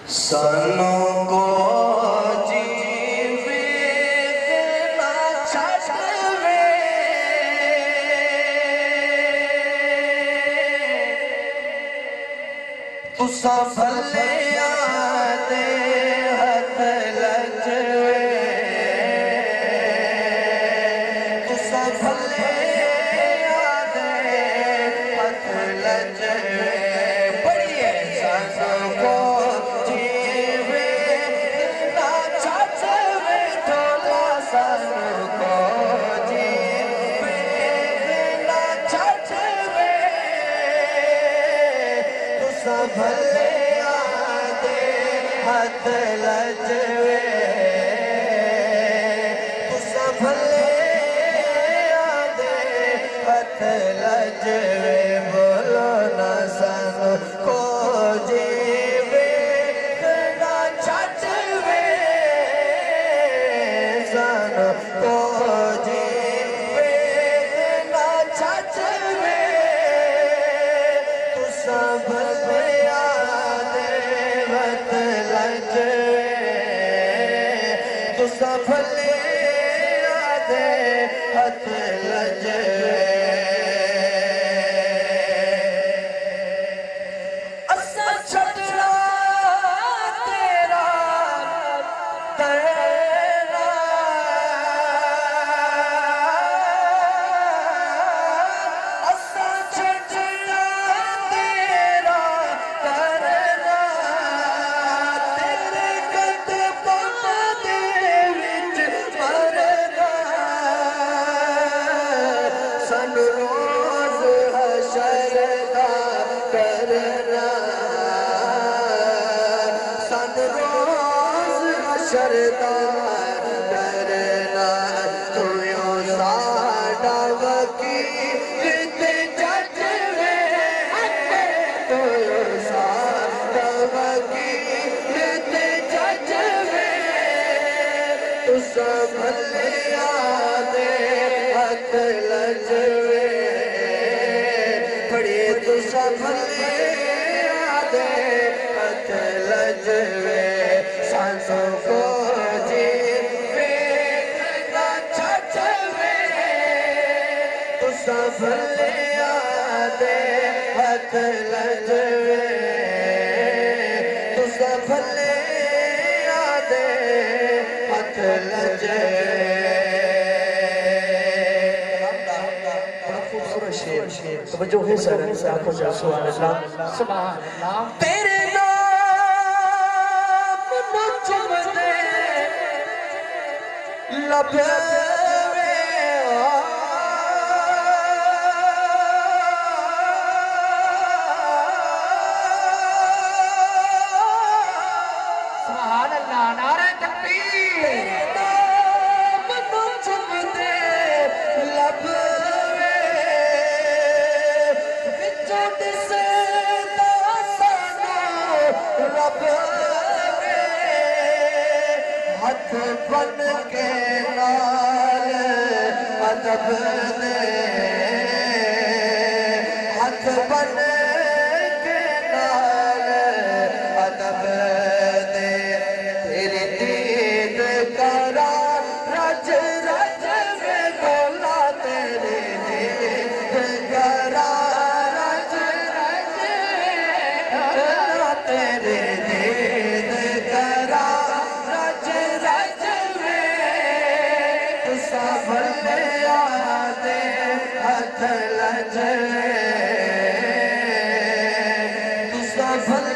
सानू को जीवे ना छड़वे तुसा भले आदे हथ लजवे तुसा भले आदे हथ लजवे पढ़िए सानू को भले आदे हथ लजवे तुसा भले आदे हथ लजवे बोलो ना सानू को जीवे ना छड़वे सानू को जीवे ना छड़वे तुसा भले तुसा भले आदे हथ लजवे असा छड़ना तेरा करना असा छड़ना तेरा करना तेरे कदमां दे विच मरना सानू रोज़ हशर दा करना सानू रोज़ हशर दा करना तूं साडा वकील ते जज वे तूं साडा वकील ते जज वे तुसा भले आदे हथ लजवे पढ़िए तुसा भले आदे हथ लजवे सानू को जीवे ना छड़वे तुसा भले आदे हथ लजवे तुसा भले आदे हथ लजवे तवज्जो है सर आंखों से सुभान अल्लाह सुभान अल्लाह तेरे नाम नु चुमदे लबे सुभान अल्लाह नारे तकबीर तेरे नाम नु चुमदे लबे हथ बन के नाल अदब दे हथ बन के नाल अदब दे तेरी दीद करा रज रज में बोला तेरी दीद करा रज रज तेरे दीद करा तुसा भले आदे हथ लजवे तुसा भले